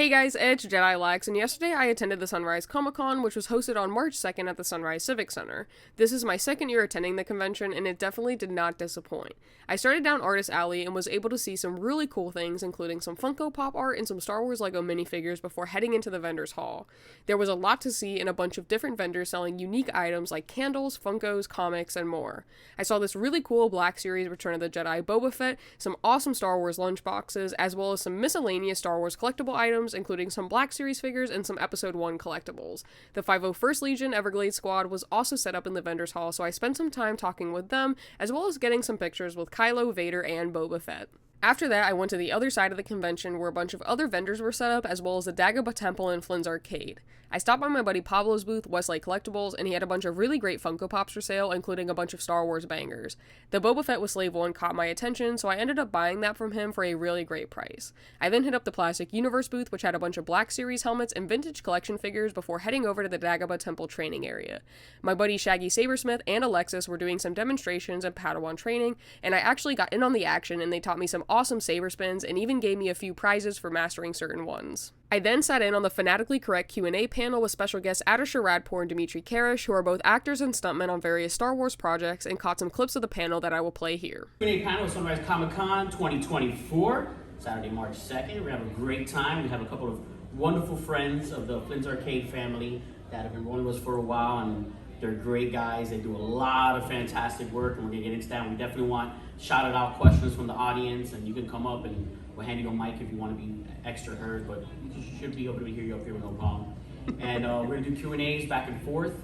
Hey guys, it's Jedi Lex, and yesterday I attended the Sunrise Comiccon, which was hosted on March 2nd at the Sunrise Civic Center. This is my second year attending the convention, and it definitely did not disappoint. I started down Artist Alley and was able to see some really cool things, including some Funko Pop art and some Star Wars Lego minifigures before heading into the vendors hall. There was a lot to see and a bunch of different vendors selling unique items like candles, Funkos, comics, and more. I saw this really cool Black Series Return of the Jedi Boba Fett, some awesome Star Wars lunchboxes, as well as some miscellaneous Star Wars collectible items, including some Black Series figures and some Episode 1 collectibles. The 501st Legion Everglades Squad was also set up in the vendors hall, so I spent some time talking with them, as well as getting some pictures with Kylo, Vader, and Boba Fett. After that, I went to the other side of the convention where a bunch of other vendors were set up, as well as the Dagohbah Temple and Flynn's arcade. I stopped by my buddy Pablo's booth, Westlake Collectibles, and he had a bunch of really great Funko Pops for sale, including a bunch of Star Wars bangers. The Boba Fett with Slave 1 caught my attention, so I ended up buying that from him for a really great price. I then hit up the Plastic Universe booth, which had a bunch of Black Series helmets and vintage collection figures before heading over to the Dagohbah Temple training area. My buddy Shaggy Sabersmith and Alexis were doing some demonstrations and Padawan training, and I actually got in on the action, and they taught me some awesome saber spins and even gave me a few prizes for mastering certain ones. I then sat in on the Fanatically Correct Q&A panel with special guests Ardeshir, Radpour, and Dmitriy, who are both actors and stuntmen on various Star Wars projects, and caught some clips of the panel that I will play here. Q&A panel with Sunrise Comic-Con 2024, Saturday, March 2nd. We're going to have a great time. We have a couple of wonderful friends of the Flynn's Arcade family that have been rolling with us for a while, and they're great guys. They do a lot of fantastic work, and we're going to get into that. We definitely want shouted out questions from the audience, and you can come up and we'll hand you a mic if you want to be extra heard, but you should be able to hear you up here with no problem. And we're going to do Q&As back and forth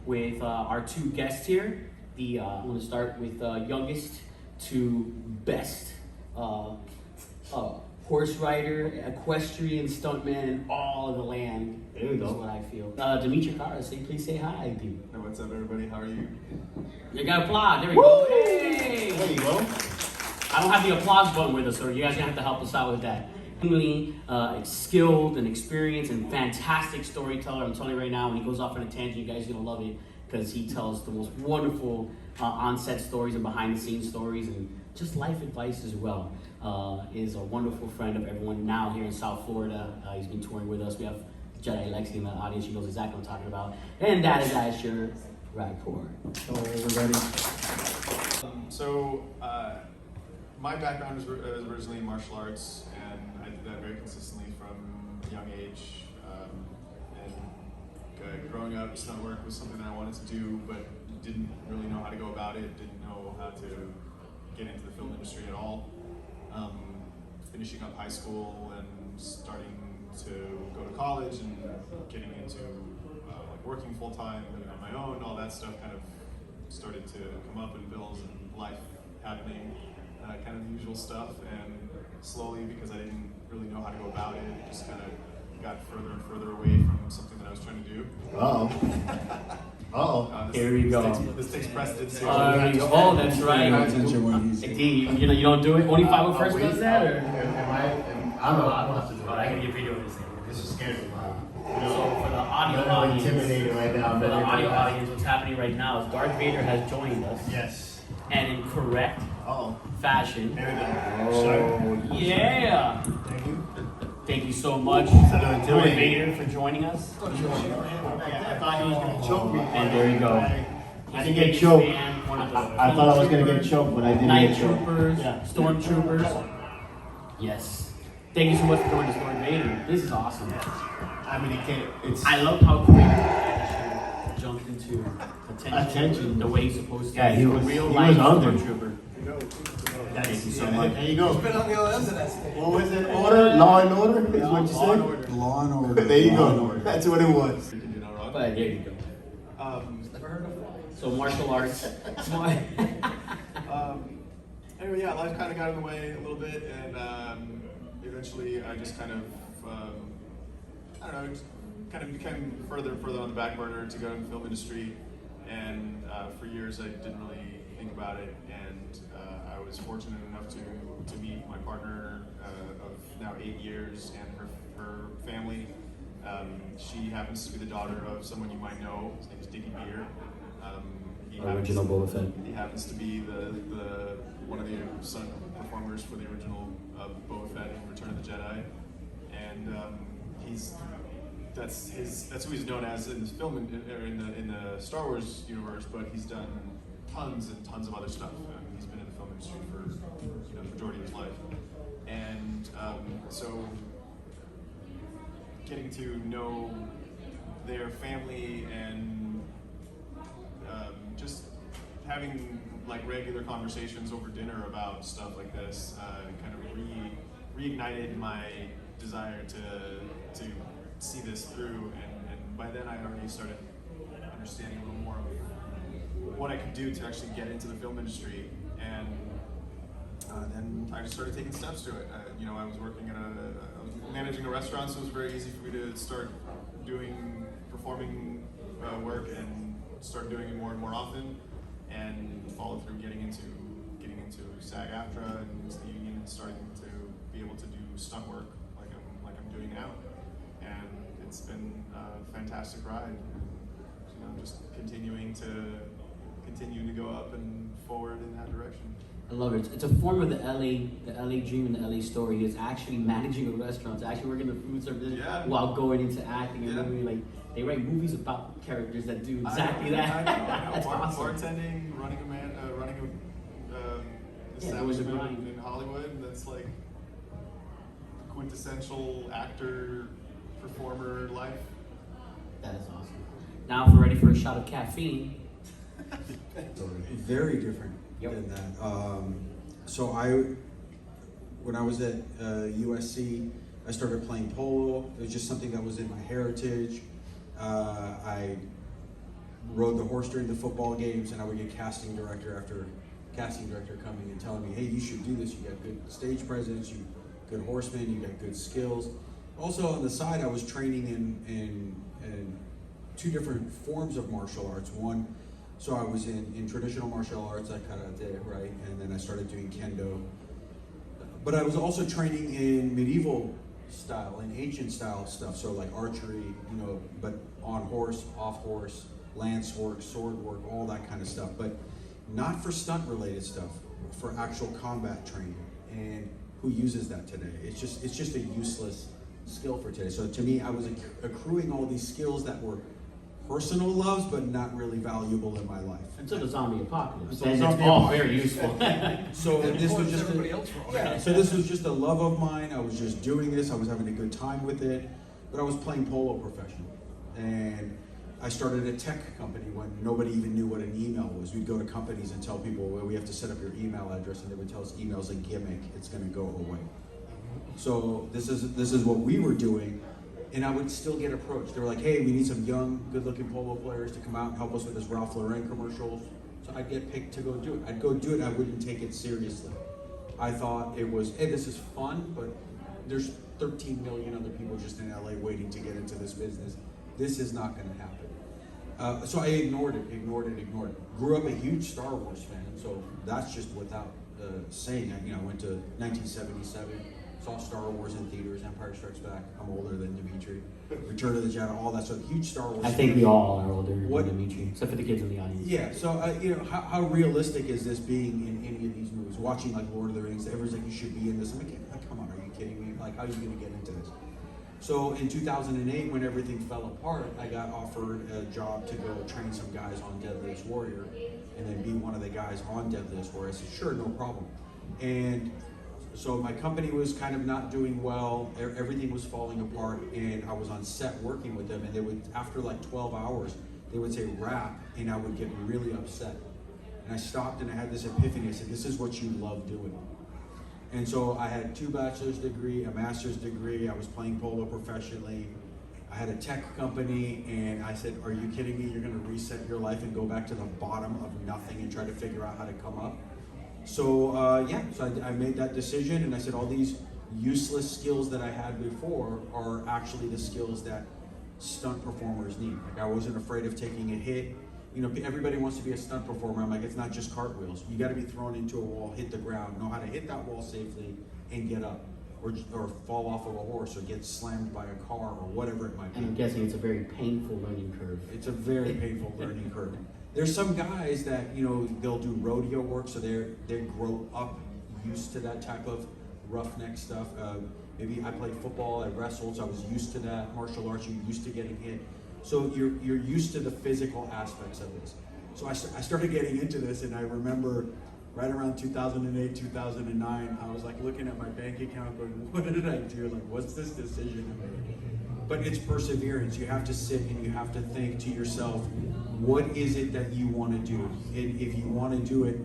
with our two guests here. I'm going to start with youngest to best horse rider, equestrian, stuntman in all of the land. There we go. Is what I feel. Dmitriy, please say hi, dude. Hey, what's up, everybody? How are you? You got applause. There we Woo! go. Hey! There you go. I don't have the applause button with us, so you guys are going to have to help us out with that. Extremely skilled and experienced and fantastic storyteller. I'm telling you right now, when he goes off on a tangent, you guys are going to love it because he tells the most wonderful on-set stories and behind-the-scenes stories and just life advice as well. Is a wonderful friend of everyone now here in South Florida. He's been touring with us. We have Jedi Lexi in the audience. She knows exactly what I'm talking about. And that is Ardeshir, Radpour. Hello, everybody. My background is originally martial arts, and I did that very consistently from a young age. Growing up, stunt work was something that I wanted to do, but didn't really know how to go about it, didn't know how to get into the film industry at all. Finishing up high school and starting to go to college and getting into working full-time, living on my own, all that stuff kind of started to come up in bills and life happening. Kind of the usual stuff, and slowly, because I didn't really know how to go about it, just kind of got further and further away from something that I was trying to do. Here you go. This takes precedence here. Oh, that's right. Indeed, you don't do it. Only 501st does that, or? I don't have to do it. I can get video of this. This is scary. So for the audio audience, Intimidated right now. for the audio audience, what's happening right now is Darth Vader has joined us. Yes. And in correct fashion. There we go. Oh, yeah. Thank you. Thank you so much, Darth Vader, for joining us. I thought he was going to choke me. And there you go. I didn't get choked. I thought I was going to get choked, but I didn't Night get choked. Troopers, Stormtroopers. Yes. Thank you so much for joining us, Darth Vader. This is awesome. I mean, I love how quick he jumped into attention the way he's supposed to. Yeah, he was real life under. Stormtrooper. Thank you so much. There you go. Been on the other end of that stage. What was it? Order? Law and Order? Is what you Law and Order. said? Law and Order. There you go. That's what it was. But there you go. Never heard of that. So martial arts. Anyway, yeah, life kind of got in the way a little bit, and eventually I just kind of, I don't know, just kind of became further and further on the back burner to go in the film industry, and for years I didn't really think about it, and I was fortunate enough to meet my partner of now 8 years and her family. She happens to be the daughter of someone you might know. His name is Dagohbah. Original Boba Fett. He happens to be the one of the stunt performers for the original Boba Fett in Return of the Jedi, and that's who he's known as in this film in the Star Wars universe. But he's done tons and tons of other stuff. He's been in the film industry for the majority of his life, and so getting to know their family and just having like regular conversations over dinner about stuff like this kind of reignited my desire to see this through, and by then I already started understanding a little more of what I could do to actually get into the film industry, and then I just started taking steps to it. I was working I was managing a restaurant, so it was very easy for me to start doing performing work and start doing it more and more often, and follow through getting into SAG-AFTRA and the union, and starting to be able to do stunt work like I'm doing now, and it's been a fantastic ride. Just continuing to go up and forward in that direction. I love it. It's a form of the LA dream and the LA story. It's actually managing a restaurant, it's actually working the food service while going into acting and movie. Like, they write movies about characters that do exactly that. I know. That's awesome. Bartending, running a establishment in Hollywood. That's like quintessential actor, performer life. That is awesome. Now, if we're ready for a shot of caffeine. Very different than that. So when I was at USC, I started playing polo. It was just something that was in my heritage. I rode the horse during the football games, and I would get casting director after casting director coming and telling me, hey, you should do this. You got good stage presence, you good horseman, you got good skills. Also on the side, I was training in two different forms of martial arts. One, so I was in traditional martial arts, like karate, right? And then I started doing kendo. But I was also training in medieval style and ancient style stuff. So like archery, but on horse, off horse, lance work, sword work, all that kind of stuff. But not for stunt related stuff, for actual combat training. And who uses that today? It's just a useless skill for today. So to me, I was accruing all these skills that were personal loves, but not really valuable in my life. Until the zombie apocalypse. Until And the it's zombie all apocalypse. very useful. So this was just everybody else wrong. so this was just a love of mine. I was just doing this. I was having a good time with it, but I was playing polo professionally, and I started a tech company when nobody even knew what an email was. We'd go to companies and tell people, well, we have to set up your email address, and they would tell us email's a gimmick. It's going to go away. So this is what we were doing. And I would still get approached. They were like, hey, we need some young, good-looking polo players to come out and help us with this Ralph Lauren commercials. So I'd get picked to go do it. I'd go do it, and I wouldn't take it seriously. I thought it was, hey, this is fun, but there's 13 million other people just in LA waiting to get into this business. This is not going to happen. So I ignored it. Grew up a huge Star Wars fan, so that's just without saying. I went to 1977. Saw Star Wars in theaters, Empire Strikes Back. I'm older than Dmitriy. Return of the Jedi, all that. So huge Star Wars. I think we all are older than What- Dmitriy, except for the kids in the audience. Yeah. So how realistic is this being in any of these movies? Watching like Lord of the Rings, everyone's like, you should be in this. I'm like, come on, are you kidding me? Like, how are you going to get into this? So in 2008, when everything fell apart, I got offered a job to go train some guys on Deadliest Warrior, and then be one of the guys on Deadliest Warrior. I said, sure, no problem. And so my company was kind of not doing well. Everything was falling apart, and I was on set working with them, and they would, after like 12 hours, they would say wrap, and I would get really upset. And I stopped and I had this epiphany. I said, this is what you love doing. And so I had 2 bachelor's degree, a master's degree. I was playing polo professionally. I had a tech company, and I said, are you kidding me? You're gonna reset your life and go back to the bottom of nothing and try to figure out how to come up? So I made that decision, and I said all these useless skills that I had before are actually the skills that stunt performers need. Like, I wasn't afraid of taking a hit. Everybody wants to be a stunt performer. I'm like, it's not just cartwheels. You got to be thrown into a wall, hit the ground, know how to hit that wall safely, and get up, or fall off of a horse, or get slammed by a car, or whatever it might be. And I'm guessing it's a very painful learning curve. It's a very painful learning curve. There's some guys that, they'll do rodeo work, so they grow up used to that type of roughneck stuff. Maybe I played football, I wrestled, so I was used to that. Martial arts, you're used to getting hit. So you're used to the physical aspects of this. So I started getting into this, and I remember right around 2008, 2009, I was like looking at my bank account going, what did I do? Like, what's this decision I made? But it's perseverance. You have to sit and you have to think to yourself, what is it that you want to do? And if you want to do it,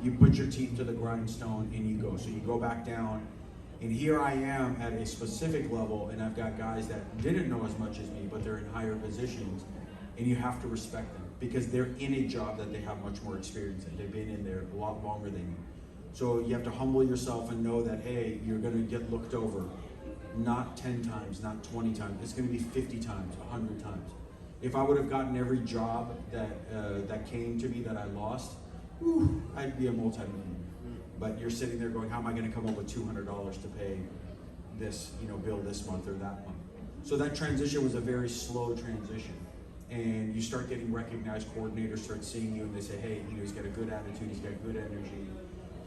you put your teeth to the grindstone and you go. So you go back down, and here I am at a specific level, and I've got guys that didn't know as much as me, but they're in higher positions, and you have to respect them because they're in a job that they have much more experience in. They've been in there a lot longer than you. So you have to humble yourself and know that, hey, you're going to get looked over. Not 10 times, not 20 times. It's going to be 50 times, 100 times. If I would have gotten every job that came to me that I lost, I'd be a multi-millionaire. But you're sitting there going, how am I going to come up with $200 to pay this, bill this month or that month? So that transition was a very slow transition. And you start getting recognized, coordinators start seeing you and they say, hey, he's got a good attitude, he's got good energy.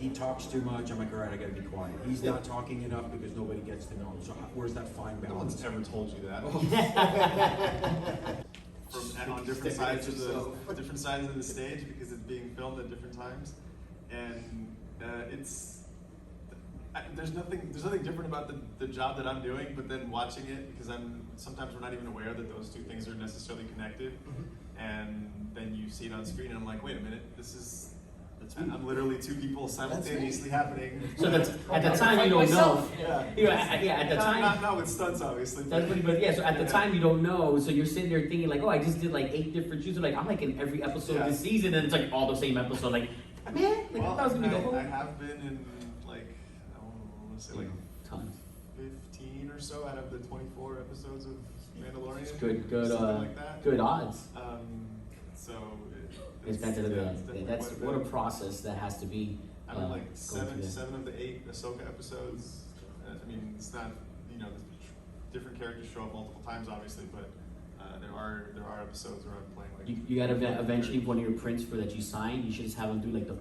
He talks too much. I'm like, all right, I gotta be quiet. He's not talking enough because nobody gets to know him. So where's that fine balance? No one's ever told you that. And on different sides of the stage because it's being filmed at different times, and there's nothing different about the job that I'm doing, but then watching it, because sometimes we're not even aware that those two things are necessarily connected, and then you see it on screen and I'm like, wait a minute, I'm literally two people simultaneously happening. So that's at the time you don't know. Yeah. At the time. Not with stunts, obviously. But yeah, so at the time you don't know, so you're sitting there thinking like, oh, I just did like 8 different shoots. Like I'm like in every episode this season, and it's like all the same episode. Like, man, like well, I was gonna be the whole. I have been in like I want to say like tons. 15 or so out of the 24 episodes of Mandalorian. It's good, like that. good odds. So That's what a process that has to be. I mean, like 7 of the 8 Ahsoka episodes. I mean, it's not, different characters show up multiple times, obviously, but there are episodes where I'm playing like. You gotta eventually one of your prints for that you signed. You should just have them do like a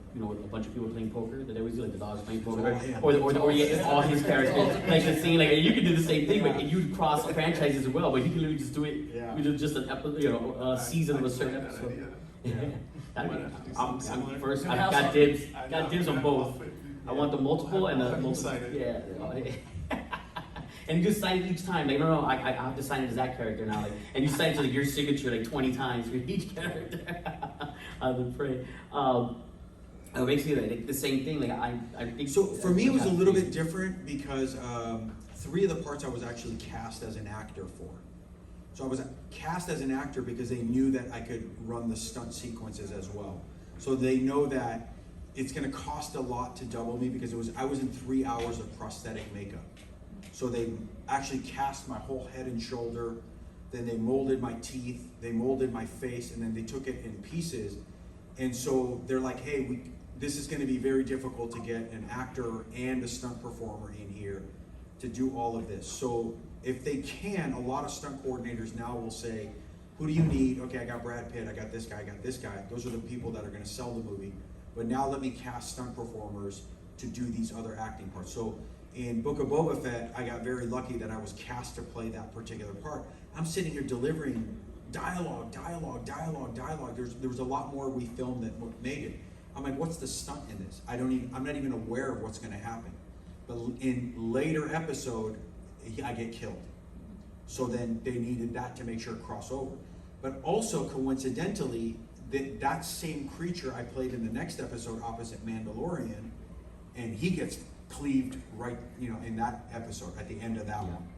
bunch of people playing poker. That they always do like the dogs playing poker, or you get all his characters like the scene. Like you could do the same thing, but you'd cross franchises as well. But you can literally just do it. Yeah. Just an episode, a season of a certain episode. I'm first. I got dibs. Got dibs on both. I want the multiple and the multiple. Yeah. And you just sign it each time. Like, no, I have to sign it as that character now. Like, and you sign it to your signature like 20 times for each character. I've been praying. Basically, like the same thing. Like I think. So for me, it was a little bit different because 3 of the parts I was actually cast as an actor for. So I was cast as an actor because they knew that I could run the stunt sequences as well. So they know that it's going to cost a lot to double me because I was in 3 hours of prosthetic makeup. So they actually cast my whole head and shoulder, then they molded my teeth, they molded my face, and then they took it in pieces. And so they're like, hey, this is going to be very difficult to get an actor and a stunt performer in here to do all of this. So if they can, a lot of stunt coordinators now will say, who do you need? Okay, I got Brad Pitt, I got this guy, I got this guy. Those are the people that are going to sell the movie. But now let me cast stunt performers to do these other acting parts. So in Book of Boba Fett, I got very lucky that I was cast to play that particular part. I'm sitting here delivering dialogue. There was a lot more we filmed than what made it. I'm like, what's the stunt in this? I'm not even aware of what's going to happen. But in later episode, I get killed. So then they needed that to make sure it crossed over. But also coincidentally, that same creature I played in the next episode opposite Mandalorian, and he gets cleaved right, in that episode at the end of that one.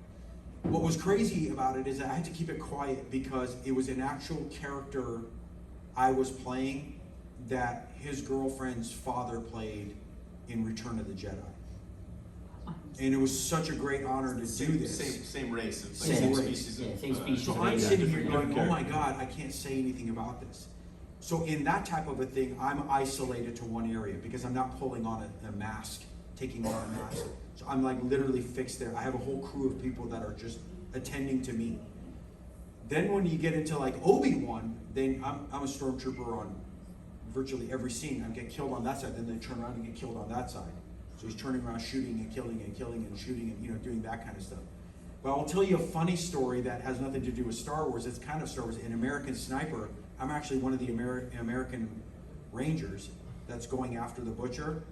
What was crazy about it is I had to keep it quiet because it was an actual character I was playing that his girlfriend's father played in Return of the Jedi. And it was such a great honor to do this. Same race. Same species. Yeah, same species. So I'm sitting here going, oh my God, I can't say anything about this. So in that type of a thing, I'm isolated to one area because I'm not pulling on a mask, taking on a mask. So I'm like literally fixed there. I have a whole crew of people that are just attending to me. Then when you get into like Obi-Wan, then I'm a stormtrooper on virtually every scene. I get killed on that side, then they turn around and get killed on that side. So he's turning around shooting and killing and killing and shooting and, you know, doing that kind of stuff. But I'll tell you a funny story that has nothing to do with Star Wars. It's kind of Star Wars. In American Sniper, I'm actually one of the American Rangers that's going after the Butcher.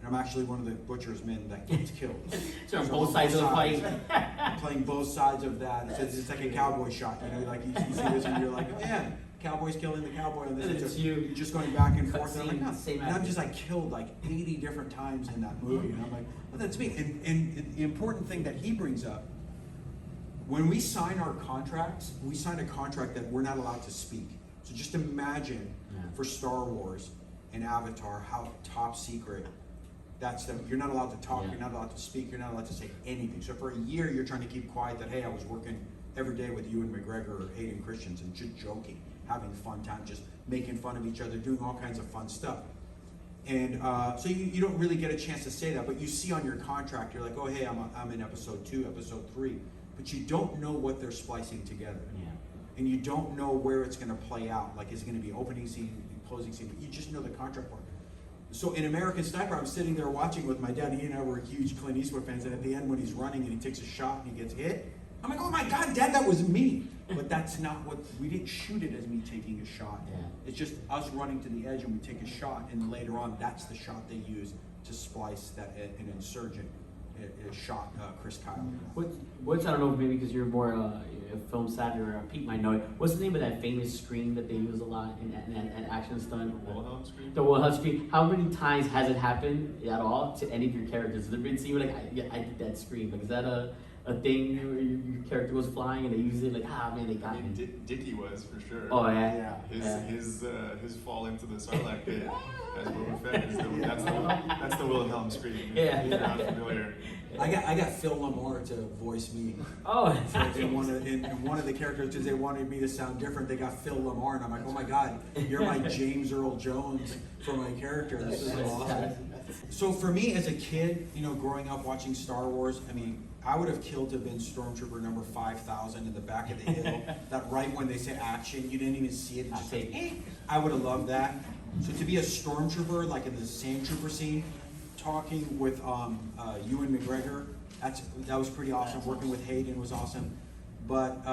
And I'm actually one of the Butcher's men that gets killed. So on both sides of the fight. I'm playing both sides of that. It's like a cowboy shot. You know, like you see this and you're like, oh yeah, cowboy's killing the cowboy. And this It's you're you. just going back and forth. Same- And I'm like, no. same And I'm actor. just like killed like 80 different times in that movie. And I'm like, well, that's me. And the important thing that he brings up, when we sign our contracts, we sign a contract that we're not allowed to speak. So just imagine for Star Wars and Avatar how top secret that's them. You're not allowed to talk, you're not allowed to speak, you're not allowed to say anything. So for a year, you're trying to keep quiet that, hey, I was working every day with Ewan McGregor or Hayden Christensen, just joking, having fun time, just making fun of each other, doing all kinds of fun stuff. And so you don't really get a chance to say that, but you see on your contract, you're like, oh, hey, I'm in episode 2, episode 3. But you don't know what they're splicing together. Yeah. And you don't know where it's going to play out. Like, is it going to be opening scene, closing scene? But you just know the contract part. So in American Sniper, I'm sitting there watching with my dad. He and I were huge Clint Eastwood fans. And at the end, when he's running and he takes a shot and he gets hit, I'm like, oh my God, Dad, that was me. But that's not what, we didn't shoot it as me taking a shot. Yeah. It's just us running to the edge and we take a shot. And later on, that's the shot they use to splice that an insurgent shot Chris Kyle. What's I don't know, maybe because you're more a film savvy or Pete might know it. What's the name of that famous screen that they use a lot in action stunt? Wilhelm screen? The Wilhelm screen. How many times has it happened at all to any of your characters? Has there been scene where like, I did that screen? Like, is that a thing where your character was flying and they use it like, man, they got me? Dickie was for sure. Oh yeah. His fall into the Sarlacc pit as Boba Fett that's the Wilhelm scream. Yeah. If you're not familiar. I got Phil Lamar to voice me. Oh, In one of the characters, because they wanted me to sound different, they got Phil Lamar, and I'm like, oh my God, you're my James Earl Jones for my character. This is awesome. So for me as a kid, you know, growing up watching Star Wars, I mean, I would have killed to have been Stormtrooper number 5,000 in the back of the hill. That right when they say action, you didn't even see it. It just like, I would have loved that. So to be a Stormtrooper, like in the Sand Trooper scene, talking with Ewan McGregor, that was pretty awesome. Working with Hayden was awesome. But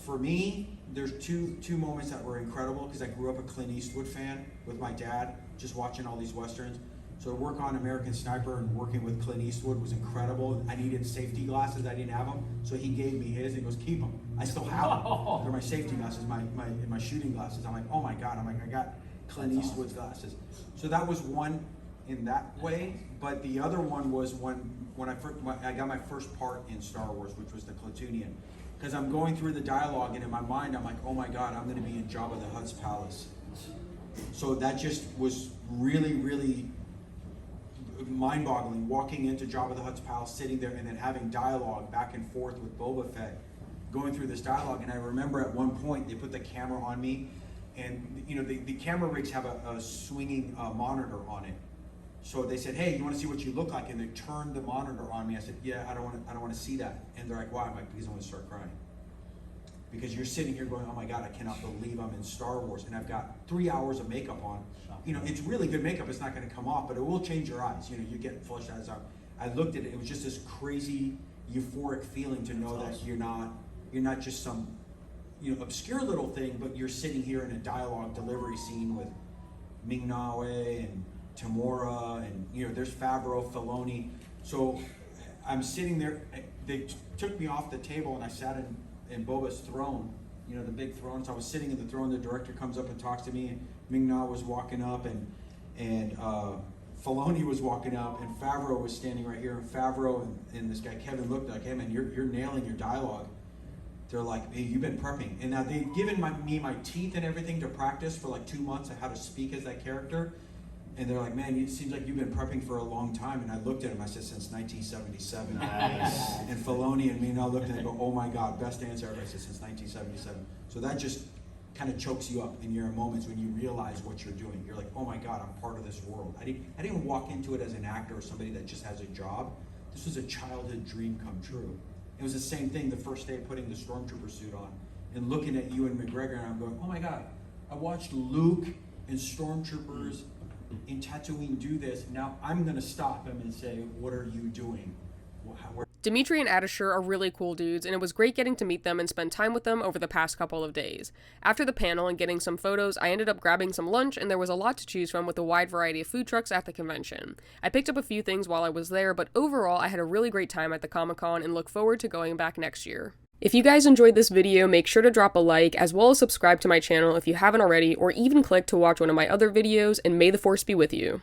for me, there's two moments that were incredible because I grew up a Clint Eastwood fan with my dad, just watching all these Westerns. So to work on American Sniper and working with Clint Eastwood was incredible. I needed safety glasses, I didn't have them, so he gave me his and he goes, keep them. I still have them. They're my safety glasses, my shooting glasses. I'm like, oh my God, I got Clint Eastwood's glasses. So that was one in that way, but the other one was when I got my first part in Star Wars, which was the Clatoonian. Because I'm going through the dialogue and in my mind I'm like, oh my God, I'm going to be in Jabba the Hutt's palace. So that just was really, really mind-boggling, walking into Jabba the Hutt's palace, sitting there and then having dialogue back and forth with Boba Fett, going through this dialogue. And I remember at one point they put the camera on me, and you know the camera rigs have a swinging monitor on it. So they said, hey, you want to see what you look like? And they turned the monitor on me. I said, yeah, I don't want to see that. And they're like, why? I'm like, because I want to start crying. Because you're sitting here going, oh my God, I cannot believe I'm in Star Wars and I've got 3 hours of makeup on. You know, it's really good makeup. It's not going to come off, but it will change your eyes. You know, you get flushed eyes out. I looked at it. It was just this crazy, euphoric feeling to know that you're not just some, you know, obscure little thing, but you're sitting here in a dialogue delivery scene with Ming-Na Wen and Tamora, and you know, there's Favreau, Filoni. So I'm sitting there. They took me off the table, and I sat in Boba's throne. You know, the big throne. So I was sitting in the throne. The director comes up and talks to me, and Ming-Na was walking up, and Filoni was walking up, and Favreau was standing right here. And Favreau and this guy Kevin looked like, hey man, you're nailing your dialogue. They're like, hey, you've been prepping. And now they've given me my teeth and everything to practice for like 2 months on how to speak as that character. And they're like, man, it seems like you've been prepping for a long time. And I looked at him, I said, since 1977. Nice. And Filoni and me and I looked at him and go, oh my God, best answer ever. I said, since 1977. So that just kind of chokes you up in your moments when you realize what you're doing. You're like, oh my God, I'm part of this world. I didn't walk into it as an actor or somebody that just has a job. This was a childhood dream come true. It was the same thing the first day of putting the Stormtrooper suit on and looking at Ewan McGregor, and I'm going, oh my God, I watched Luke and Stormtroopers in Tatooine do this, now I'm going to stop him and say, what are you doing? Dmitriy and Ardeshir are really cool dudes, and it was great getting to meet them and spend time with them over the past couple of days. After the panel and getting some photos, I ended up grabbing some lunch, and there was a lot to choose from with a wide variety of food trucks at the convention. I picked up a few things while I was there, but overall I had a really great time at the Comic-Con and look forward to going back next year. If you guys enjoyed this video, make sure to drop a like, as well as subscribe to my channel if you haven't already, or even click to watch one of my other videos, and may the Force be with you.